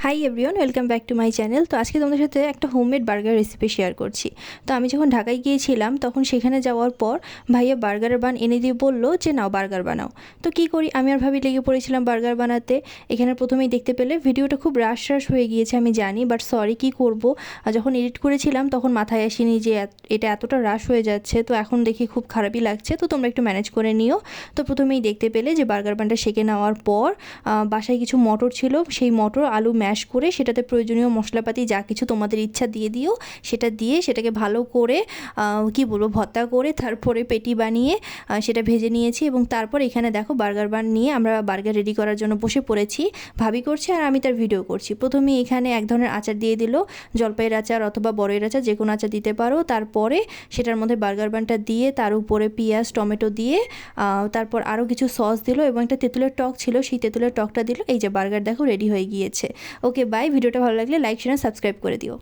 Hi everyone, welcome back to my channel. তো আজকে তোমাদের সাথে একটা হোমমেড বার্গার রেসিপি শেয়ার করছি। তো আমি যখন ঢাকায় গিয়েছিলাম তখন সেখানে যাওয়ার পর ভাইয়া বার্গারের বান এনে দিয়ে বললো যে নাও বার্গার বানাও। তো কি করি, আমি আর ভাবি লেগে পড়েছিলাম বার্গার বানাতে। এখানে প্রথমেই দেখতে পেলে ভিডিওটা খুব রাশ হয়ে গিয়েছে আমি জানি, বাট সরি, কি করব। যখন এডিট করেছিলাম তখন মাথায় আসেনি যে এটা এতটা রাশ হয়ে যাচ্ছে। তো এখন দেখি খুব খারাপই লাগছে, তো তোমরা একটু ম্যানেজ করে নিও। তো প্রথমেই দেখতে পেলে যে বার্গার বানটা সেঁকে নেওয়ার পর বাসায় কিছু মটর ছিল, সেই মটর আলু ম্যাশ করে সেটাতে প্রয়োজনীয় মশলাপাতি যা কিছু তোমাদের ইচ্ছা দিয়ে দিও, সেটা দিয়ে সেটাকে ভালো করে কি বলবো ভর্তা করে তারপরে পেটি বানিয়ে সেটা ভেজে নিয়েছি। এবং তারপর এখানে দেখো বার্গার বান নিয়ে আমরা বার্গার রেডি করার জন্য বসে পড়েছি। ভাবি করছে আর আমি তার ভিডিও করছি। প্রথমে এখানে এক ধরনের আচার দিয়ে দিল, জলপাইয়ের আচার অথবা বড়ের আচার, যে কোনো আচার দিতে পারো। তারপরে সেটার মধ্যে বার্গার বানটা দিয়ে তার উপরে পেঁয়াজ টমেটো দিয়ে তারপর আরও কিছু সস দিল এবং একটা তেঁতুলের টক ছিল, সেই তেঁতুলের টকটা দিল। এই যে বার্গার দেখো রেডি হয়ে গিয়েছে। Okay bye. ভিডিওটা ভালো লাগলে লাইক শেয়ার সাবস্ক্রাইব করে দিও।